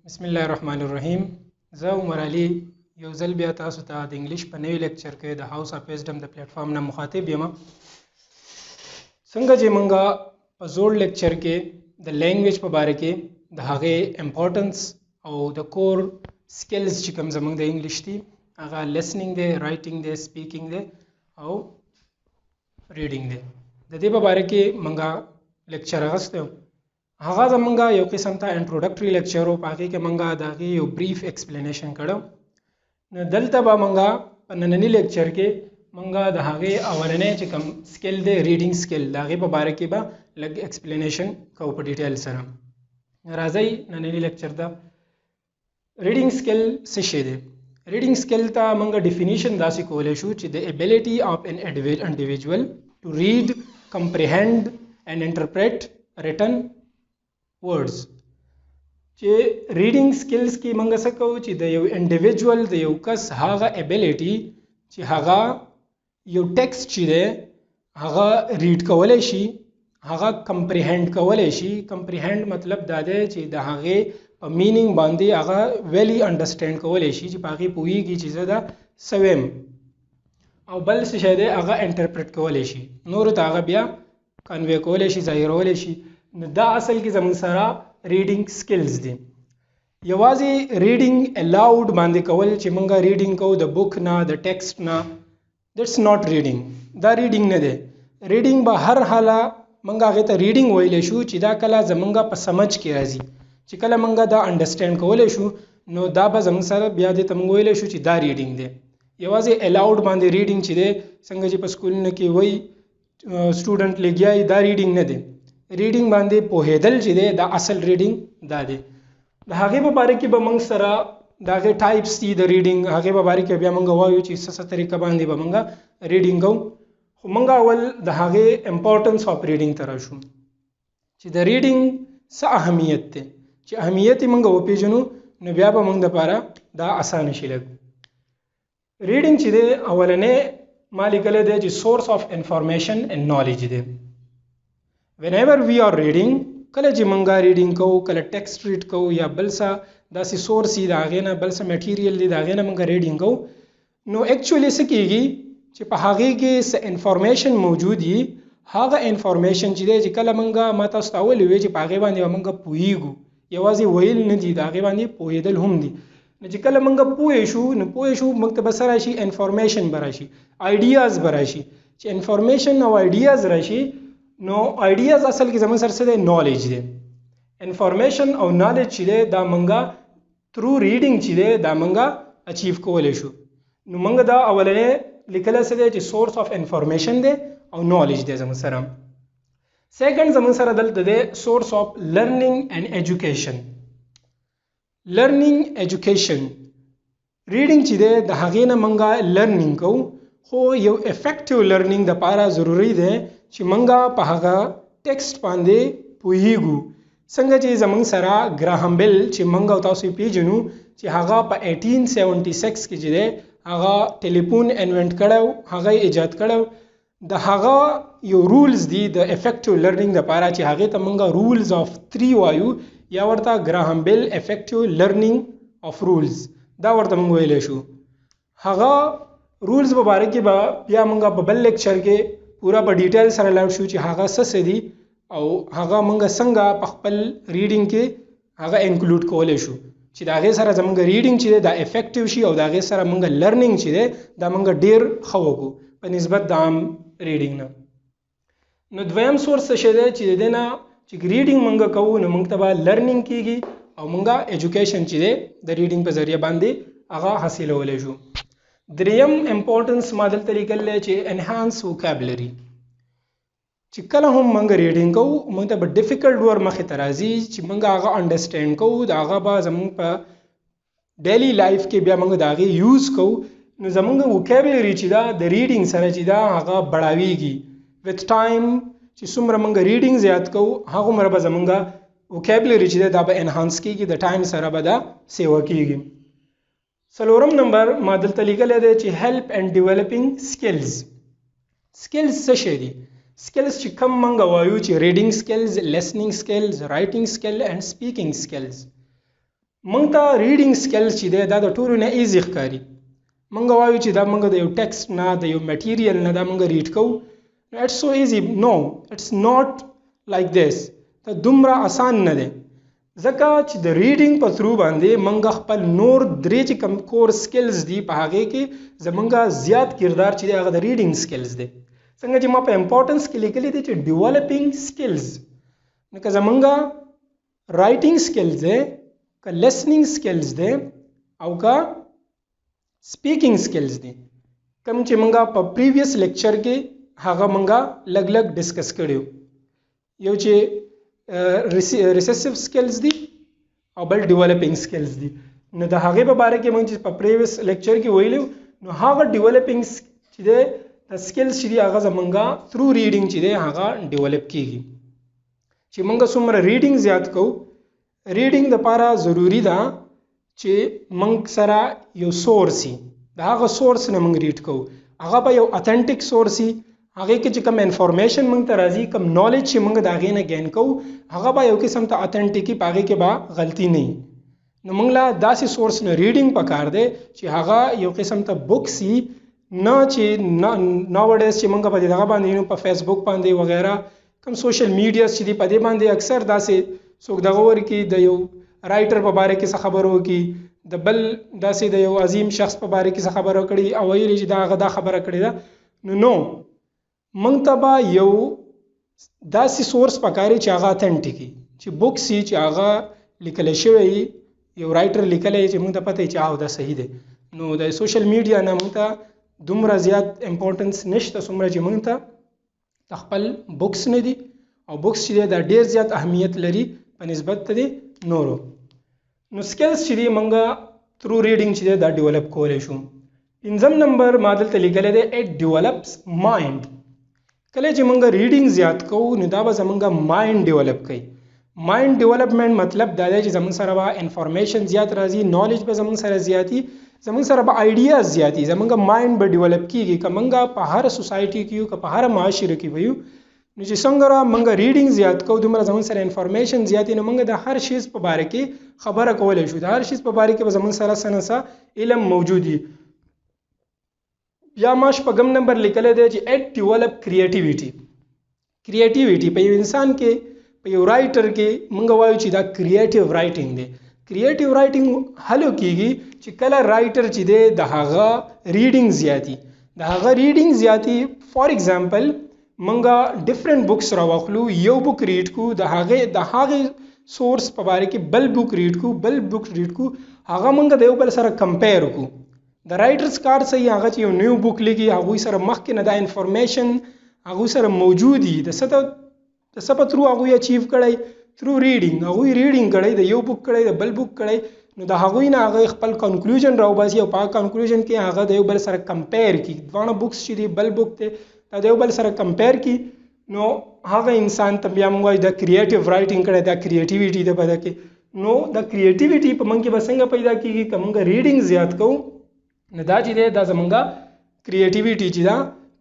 بسم الله الرحمن الرحیم. زه عمر علي یو ځل بیا تاسو ته د انګلیش په نوي لیکچر کې د هاوس اف ویزډم د پلیټ فارم نه مخاطب یم. څنګه چې مونږه په زوړ لیکچر کې د لینګویج په باره کې د هغې امپورټنس او د کور سکلز چې کوم زمونږ د انګلیش دي هغه لیسنینګ دی، رایټینګ دی، سپیکینګ دی او ریډینګ دی. د دې په باره کې مونږه لیکچر اخیستی هغه زمونږه یو قسم ته انټروډکټري لیکچر و، په هغې کې مونږه د هغې یو بریف ایکسپلینیشن کړو. نو دلته به مونږه په ننني لیکچر کې مونږه د هغې اولنی چې کوم سکل دی ریډینګ سکل د هغې په باره کې به لږ ایکسپلینیشن کوو په ډیټیل سره. راځئ ننني لیکچر ته. ریډینګ سکل څه شی دی؟ ریډینګ سکل ته مونږه ډیفینیشن داسې کولی شو چې د ابیلیټي اف ان انډیویجول ټو ریډ، کمپریهینډ اینڈ انټرپریټ ریټن words. چې ریډینګ سکلز کې موږ څه کوو چې د یو انډیویجول د یو کس هغه ابیلیټي چې هغه یو ټیکسټ چې دی هغه ریډ کولی شي، هغه کمپریهینډ کولی شي. کمپریهینډ مطلب دا دی چې د هغې په مینینګ باندې هغه ویلی انډرسټینډ کولی شي چې په هغې پوهیږي چې زه دا څه ویم. او بل څه شی دی هغه انټرپریټ کولی شي، نورو ته هغه بیا کنوی کولی شي، ظاهرولی شي. نو دا اصل کې زموږ سره ریډینګ سکلز دي. یوازې ریډینګ الاؤډ باندې کول چې موږ ریډینګ کوو د بک نه، د ټیکسټ نه، دیټس ناٹ ریډینګ. دا ریډینګ نه دی. ریډینګ به هر حاله موږ هغې ته ریډینګ ویلی شو چې دا کله زموږ په سمجھ کې راځي، چې کله موږ دا انډرسټینډ کولی شو نو دا به زموږ سره بیا دې ته موږ ویلی شو چې دا ریډینګ دی. یوازې الاؤډ باندې ریډینګ چې دی څنګه چې په سکولونو کې وایي سټوډنټ لګیا دا ریډینګ نه دی. ریډینګ باندې پوهېدل چې دی دا اصل ریډینګ دا دی. د هغې په باره کې به موږ سره د هغې ټایپس دي د ریډینګ، هغې په باره کې بیا موږ وایو چې څه طریقه باندې به موږ ریډینګ کوو. خو موږ اول د هغې امپورټنس آف ریډینګ ته راشو چې د ریډینګ څه اهمیت دی. چې اهمیت یې موږ وپېژنو نو بیا به موږ دپاره دا اسانه شي. لږ ریډینګ چې دی اولنی ما لیکلی دی چې سورس آف انفارمیشن اینډ نالج دی. whenever we are reading، کله چې مونږه ریډینګ کوو، کله ټیکسټ ریډ کوو یا بل څه داسې سورس دی د هغې نه، بل څه میټیریل دی د هغې نه مونږه ریډینګ کوو، نو ایکچولی څه کېږي چې په هغې کې څه انفارمیشن موجود وي. هغه انفارمیشن چې دی چې کله مونږه ما تاسو ته ویلي وي چې په هغې باندې به مونږه پوهېږو، یوازې ویل نه دي، د هغې باندې پوهېدل هم دي. نو چې کله مونږه پوه شو نو پوه شو مونږ ته به څه راشي؟ انفارمیشن به راشي، آیډیاز به راشي. چې انفارمیشن او آیډیاز راشي نو آیډیاز اصل کې زموږ سره څه دی؟ نالج دی. انفارمیشن او نالج چې دی دا مونږه تھرو ریډینګ چې دی دا مونږه اچیو کولی شو. نو مونږ دا اولنی لیکلی څه دی چې سورس آف انفارمیشن دی او نالج دی زموږ سره. سیکنډ زموږ سره دلته دی سورس آف لرنینګ اینډ ایجوکیشن. لرنینګ ایجوکیشن ریډینګ چې دی د هغې نه مونږه لرنینګ کوو، خو یو افیکټیو لرنینګ دپاره ضروري دی چې مونږه په هغه ټیکسټ باندې پوهیږو. څنګه چې زمونږ سره ګراهام بیل چې مونږ او تاسو یې پیژنو چې هغه په 1876 کې چې دی هغه ټلیفون انوینټ کړی، هغه یې ایجاد کړی. د هغه یو رولز دي د افیکټیو لرنینګ دپاره چې هغې ته مونږه رولز آف 3 وایو، یا ورته ګراهام بیل افیکټیو لرنینګ آف رولز دا ورته مونږ ویلی شو. هغه رولز په باره کې به بیا مونږه په بل لیکچر کې پورا په ډیټیل سره لاړ شو چې هغه څه دي او هغه مونږ څنګه په خپل ریډینګ کې هغه انکلوډ کولی شو چې د هغې سره زمونږ ریډینګ چې دی دا افیکټیو شي او د هغې سره مونږ لرنینګ چې دی دا مونږ ډېر ښه وکړو په نسبت د عام ریډینګ نه. نو دویم سورس څه شی دی چې د دې نه چې ریډینګ مونږ کوو نو مونږ ته به لرنینګ کېږي او مونږه ایجوکیشن چې دی د ریډینګ په ذریعه باندې هغه حاصلولی شو. دریم امپورټنس ما دلته لیکلی چې انهانس وکابلري. چې کله هم مونږ ریډینګ کوو مونږ ته به ډیفیکلټ ور مخې ته راځي چې مونږ هغه انډرسټینډ کوو، د هغه به زمونږ په ډیلی لایف کې بیا مونږ د هغې یوز کوو. نو زمونږ وکابلري چې دا د ریډینګ سره چې دا هغه بړاویږي وت ټایم. چې څومره مونږ ریډینګ زیات کوو هغومره به زمونږ وکابلري چې دا به انهانس کېږي، د ټایم سره به دا سیوه کېږي. څلورم نمبر ما دلته لیکلی دی چې هیلپ اینډ ډیولپینګ سکلز. سکلز څه شی دي؟ skills چې کوم منګه وایو چې reading skills, listening skills, writing skill and speaking skills. مونږ ته ریډینګ سکلز چې دی دا د ټولو نه ایزي ښکاري. مونږ وایو چې دا مونږ د یو ټیکسټ نه د یو میټیریل نه دا مونږ ریډ کوو. اټس سو ایزي. نو اټس ناٹ لایک دیس. دا دومره آسان نه دی ځکه چې د ریډینګ په تھرو باندې مونږ خپل نور درې چې کوم کور سکلز دي په هغې کې زمونږ زیات کردار چې دی هغه د ریډینګ سکلز دی. څنګه چې ما په امپورټنس کې لیکلی دی چې ډیولپینګ سکلز، نو که زمونږ رایټینګ سکلز دی، که لسنینګ سکلز دی او که سپیکینګ سکلز دي، کوم چې مونږ په پریویس لیکچر کې هغه مونږ لږ لږ ډسکس کړیو. یو چې ریسیسیو سکلز دي او بل ډیولپینګ سکلز دي. نو د هغې په باره کې مونږ چې په پریویس لیکچر کې ویلو، نو هغه ډیولپینګ چې دی د سکلز چې دي هغه زمونږ تھرو ریډینګ چې دی هغه ډیولپ کیږي. چې مونږ څومره ریډینګ زیات کوو، ریډینګ دپاره ضروري ده چې مونږ سره یو سورس وي، د هغه سورس نه مونږ ریډ کوو، هغه به یو اتھنټیک سورس وي، هغې کې چې کوم انفارمیشن مونږ ته راځي، کوم نالج چې مونږ د هغې نه گین کوو، هغه به یو قسم ته اتھنټیک وي، په هغې کې به غلطي نه وي. نو مونږ له داسې سورس نه ریډینګ پکار دی چې هغه یو قسم ته بکس وي، نه چې ناوډیز چې مونږ په دغه باندې نو په فیسبوک باندې وغیره کوم سوشل میډیاز چې دي په دې باندې اکثر داسې څوک دغه ورکي د یو رایټر په باره کې څه خبرو وکړي، د بل داسې د یو عظیم شخص په باره کې څه خبره کړي او ویلي چې دا هغه دا خبره کړې ده. نو مونږ ته به یو داسې سورس پکاري چې هغه اتھنټیک وي، چې بکس وي، چې هغه لیکلی شوی وي، یو رایټر لیکلی چې مونږ ته پته وي چې دا صحیح دی. نو د سوشل میډیا نه مونږ ته دومره زیات امپورټنس نشته څومره چې مونږ ته د خپل بکس نه دي، او بکس چې دی دا ډېر زیات اهمیت لري په نسبت د نورو. نو سکلز چې دی مونږ تھرو ریډینګ چې دی دا ډیولپ کولی شو. پنځم نمبر ما دلته لیکلی دی اټ ډیولپس مایند. کله چې مونږ ریډینګ زیات کوو نو دا به زمونږ مایند ډیولپ کوي. مایند ډیولپمنټ مطلب دا دی چې زمونږ سره به انفارمیشن زیات راځي، نالج به زمونږ سره زیاتی، زمونږ سره به آیډیاز زیاتی، زمونږ مایند به ډیولپ کیږي. که مونږ په هر سوسایټي کې یو، که په هر معاشره کې ویو، نو چې څنګه را مونږ ریډینګ زیات کوو دومره زمونږ سره انفارمیشن زیاتې، نو مونږ د هر شیز په باره کې خبره کولی شو، د هر شیز په باره کې به زمونږ سره څه نه څه علم موجود وي. بیا ما شپږم نمبر لیکلی دی چې اټ ډیولپ کریټیویټي. کریټیویټي په یو انسان کې، په یو رایټر کې مونږ وایو چې دا کریټیو رایټینګ دی. کریټیو رایټینګ هلو کیږي چې کله رایټر چې دی د هغه ریډینګ زیاتی، د هغه ریډینګ زیاتی. فار ایگزامپل مونږه ډیفرنٹ بکس راواخلو، یو بک ریډ کو، د هغې سورس په باره کې بل بک ریډ کو، بل بک ریډ کو، هغه مونږ د یو بل سره کمپیر کو. د رایټرز کار صحیح هغه چې یو نیو بک لیکي، هغوی سره مخکې نه دا انفارمیشن هغوی سره موجود وي، د څه په تھرو هغوی اچیو کړی، تھرو ریډینګ هغوی ریډینګ کړی، د یو بک کړی، د بل بک کړی، نو د هغوی نه هغه خپل کنکلوژن راوباسي او په هغه کنکلوژن کې هغه د یو بل سره کمپیر کړي. دواړه بکس چې دي بل بک دی دا د یو بل سره کمپیر کړي، نو هغه انسان ته بیا موږ وایو دا کریټیو رایټینګ کړی، دا کریټیویټي ده په ده کې. نو دا کریټیویټي په موږ کې به څنګه پیدا کېږي؟ که موږ ریډینګ زیات کوو نو دا چې دی دا زمونږ کریټیویټي چې دا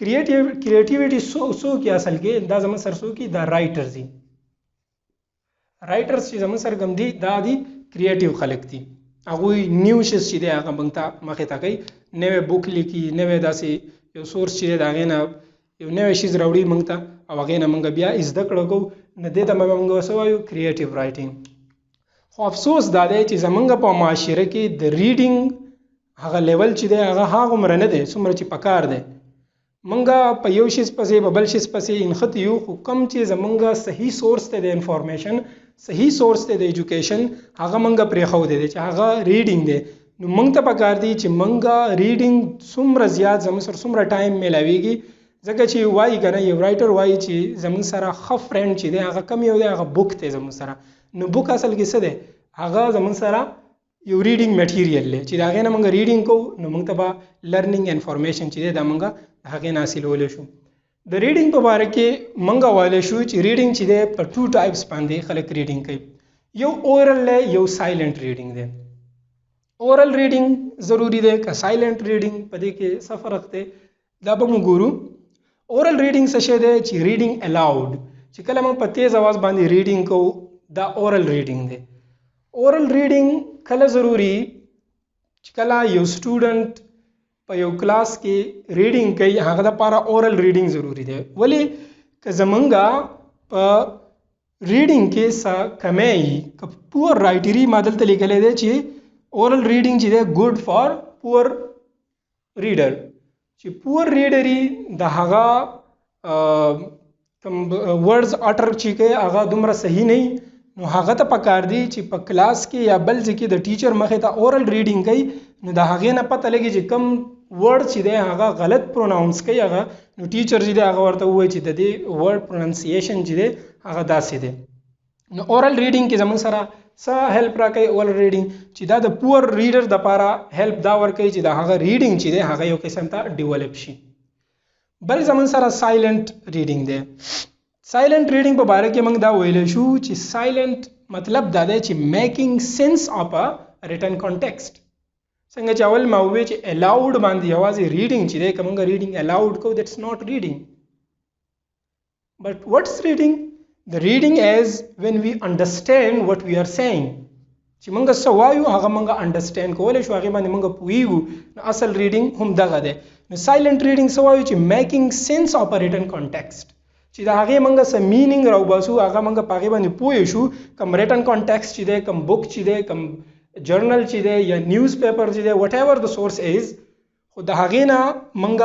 کریټیویټي څوک یې اصل کې دا زموږ سره څوک دا رایټرز دي. رایټرز چې زموږ سره کوم دي دا دي کریټیو خلک دي، هغوی نیو شیز چې دی هغه موږ ته مخې ته کوي، نوی بک لیکي، نوی داسې یو سورس چې دی د هغې نه یو نوی شیز راوړي موږ ته او هغې نه موږ بیا زده کړه کوو، نو دې ته به موږ څه وایو؟ کریټیو رایټینګ. خو افسوس دا دی چې زموږ په معاشره کې د ریډینګ هغه لیول چې دی هغه هغومره نه دی څومره چې پکار دی. مونږ په یو شیز پسې په بل شیز پسې انختی یو، خو کم چې زمونږ صحیح سورس دی د انفارمیشن، صحیح سورس دی د ایجوکیشن، هغه مونږ پرېښودی دی چې هغه ریډینګ دی. نو مونږ ته پکار دی چې مونږ ریډینګ څومره زیات زموږ سره څومره ټایم میلاویږي، ځکه چې وایي که نه یو رایټر وایي چې زموږ سره ښه فرینډ چې دی هغه کم یو دی هغه بک دی زموږ سره. نو بک اصل کې څه دی؟ هغه زموږ سره یو ریډینګ میټیریل دی چې د هغې نه مونږ ریډینګ کوو، نو مونږ ته به لرنینګ انفارمیشن چې دی دا مونږ د هغې نه حاصلولی شو. د ریډینګ په باره کې مونږ ویلی شو چې ریډینګ چې دی په 2 ټایپس باندې خلک ریډینګ کوي، یو اورل دی، یو سایلنٹ ریډینګ دی. اورل ریډینګ ضروری دی که سایلنٹ ریډینګ؟ په دې کې څه فرق دی دا به موږ ګورو. اورل ریډینګ څه شی دی؟ چې ریډینګ الاؤډ، چې کله موږ په تیز اواز باندې ریډینګ کوو دا اورل ریډینګ دی. اورل ریډینګ کله ضروری چې کله یو سټوډنټ په یو کلاس کې ریډینګ کوي هغه لپاره اورل ریډینګ ضروری دی ولی که زمونږ په ریډینګ کې څه کمی وي که پور رایټري ما دلته لیکلی دی چې اورل ریډینګ چې دی ګډ فار پور ریډر چې پور ریډري د هغه کوم ورډز اټر چې کوي هغه دومره صحیح نه نو هغه ته پکار دی چې په کلاس کې یا بل ځای کې د ټیچر مخې ته اورل ریډینګ کوي نو د هغې نه پته لګي چې کوم ورډ چې دی هغه غلط پروناونس کوي هغه نو ټیچر چې دی هغه ورته ووایي چې د دې ورډ پروننسیشن چې دی هغه داسې دی نو اورل ریډینګ کې زموږ سره څه هیلپ راکوي اورل ریډینګ چې دا د پور ریډر دپاره هیلپ دا ورکوي چې د هغه ریډینګ چې دی هغه یو قسم ته ډیولپ شي بل زمون سره سایلنٹ ریډینګ دی سایلنٹ ریډینګ په باره کې موږ دا ویلی شو چې سایلنٹ مطلب دا دی چې میکینګ سینس اف ا ریټن کانټیکسټ څنګه چې اول ما وویل چې الاؤډ باندې یوازې ریډینګ چې دی که موږ ریډینګ الاؤډ کوو دیټس ناٹ ریډینګ بٹ وټس ریډینګ د ریډینګ ایز وین وی انډرسټینډ وټ وی آر سیئنګ چې موږ څه وایو هغه موږ انډرسټینډ کولی شو هغې باندې موږ پوهیږو نو اصل ریډینګ هم دغه دی نو سایلنٹ ریډینګ څه وایو چې میکینګ سینس اف ا ریټن کانټیکسټ چې د هغې موږ څه مینینګ راوباسو هغه موږ په هغې باندې پوه شو کوم ریټن کانټیکسټ چې دی کوم بک چې دی کوم جرنل چې دی یا نیوز پیپر چې دی وټ ایور د سورس ایز خو د هغې نه موږ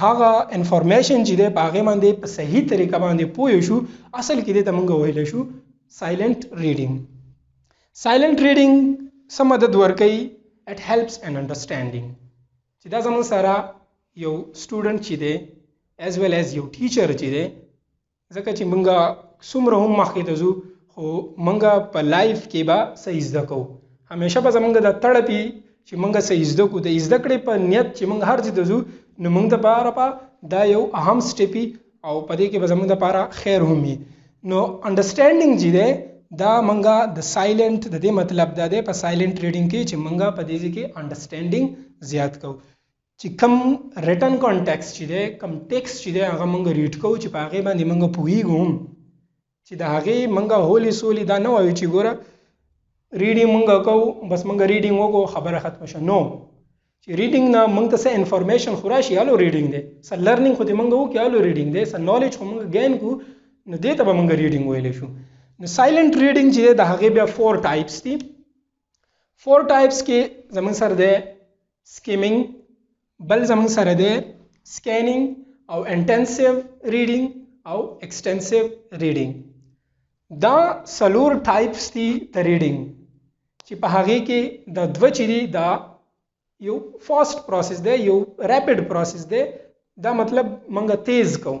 هغه انفارمیشن چې دی په هغې باندې په صحیح طریقه باندې پوه شو اصل کې دې ته موږ ویلی شو سایلنٹ ریډینګ سایلنٹ ریډینګ څه مدد ورکوي اټ هیلپس ان انډرسټینډینګ چې دا زموږ سره یو سټوډنټ چې دی ایز ویل ایز یو ټیچر چې دی ځکه چې موږ څومره هم مخکې ته ځو خو موږ په لایف کې به څه زده کوو همیشه به زموږ دا تړپ وي چې موږ څه زده کوو د زده کړې په نیت چې موږ هر ځای ته ځو نو موږ دپاره به دا یو اهم سټپ وي او په دې کې به زموږ دپاره خیر هم وي نو انډرسټینډینګ چې دی دا موږ د سایلنٹ د دې مطلب دا دی په سایلنٹ ریډینګ کې چې موږ په دې ځای کې انډرسټینډینګ زیات کوو چې کم ریټن کانټیکسټ چې دی کم ټیکسټ چې دی هغه موږ ریډ کوو چې په هغې باندې موږ پوهیږو هم چې د هغې موږ هولې سولې دا نه وایو چې ګوره ریډینګ موږ کوو بس موږ ریډینګ وکړو خبره ختمه شوه نو چې ریډینګ نه موږ ته څه انفارمیشن خو راشي هلو ریډینګ دی څه لرنینګ خو دې موږ وکړو هلو ریډینګ دی څه نالج خو موږ ګین کړو نو دې ته به موږ ریډینګ ویلی شو نو سایلنٹ ریډینګ چې دی د هغې بیا 4 ټایپس دي 4 ټایپس کې زموږ سره دی سکیمینګ بل زموږ سره دی سکینینګ او انټنسیو ریډینګ او ایکسټنسیو ریډینګ دا څلور ټایپس دي د ریډینګ چې په هغې کې دا دوه چې دي دا یو فاسټ پروسس دی یو ریپډ پروسس دی دا مطلب موږ تیز کوو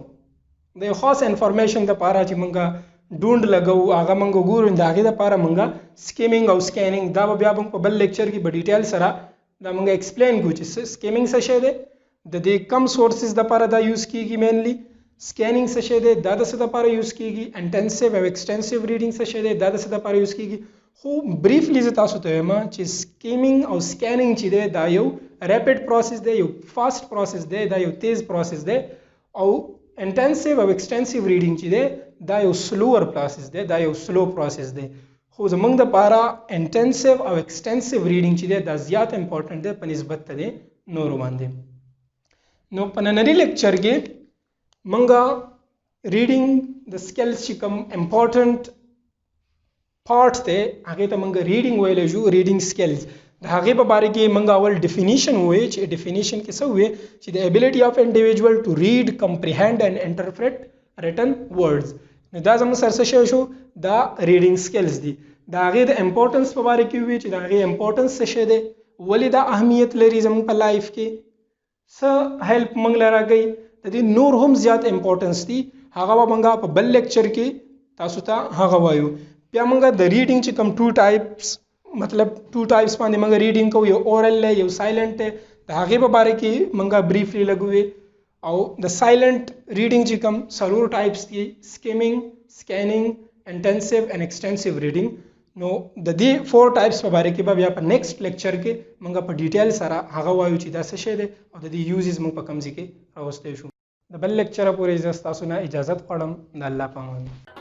د یو خاص انفارمیشن دپاره چې موږ ډونډ لګوو هغه موږ ګورو د هغې دپاره موږ سکیمینګ او سکینینګ دا به بیا موږ په بل لیکچر کې په ډیټیل سره دا موږ ایکسپلین کوو چې سکیمینګ څه شی دی د دې کم سورسز دپاره دا یوز کیږي مینلی سکینینګ څه شی دی دا د څه دپاره یوز کیږي انټنسیو او ایکسټنسیو ریډینګ څه شی دی دا د څه دپاره یوز کیږي خو بریفلی زه تاسو ته وایم چې سکیمینګ او سکینینګ چې دی دا یو ریپډ پروسس دی یو فاسټ پروسس دی دا یو تیز پروسس دی او انټنسیو او ایکسټنسیو ریډینګ چې دی دا یو سلوور پروسس دی دا یو سلو پروسس دی خو زموږ دپاره انټنسیو او ایکسټنسیو ریډینګ چې دی دا زیات امپورټنټ دی په نسبت ته دی نورو باندې نو په ننني لیکچر کې موږ ریډینګ د سکلز چې کوم امپورټنټ پارټ دی هغې ته موږ ریډینګ ویلی شو ریډینګ سکلز د هغې په باره کې موږ اول ډیفینیشن ووایو چې ډیفینیشن کې څه ووایو چې د ابیلیټي اف انډیویژول ټو ریډ کمپریهینډ اینډ انټرپریټ ریټن ورډز نو دا زموږ سره څه شی شو دا ریډینګ سکلز دي د هغې د امپورټنس په باره کې ووایو چې د هغې امپورټنس څه شی دی ولې دا اهمیت لري زموږ په لایف کې څه هیلپ موږ له راکوي د دې نور هم زیات امپورټنس دي هغه به موږ په بل لیکچر کې تاسو ته هغه وایو بیا موږ د ریډینګ چې کوم 2 ټایپس مطلب 2 ټایپس باندې موږ ریډینګ کوو یو اورل دی یو سایلنٹ دی د هغې په باره کې موږ بریفلی لګوي او د سایلنٹ ریډینګ چې کوم څلور ټایپس دي سکیمینګ سکینینګ انټنسیو اینڈ ایکسټنسیو ریډینګ نو د دې 4 ټایپس په باره کې به بیا په نیکسټ لیکچر کې موږ په ډیټیل سره هغه وایو چې دا څه شی دی او د دې یوزز موږ په کوم ځای کې راوستی شو د بل لیکچره پورې زه ستاسو نه اجازت غواړم د الله په امان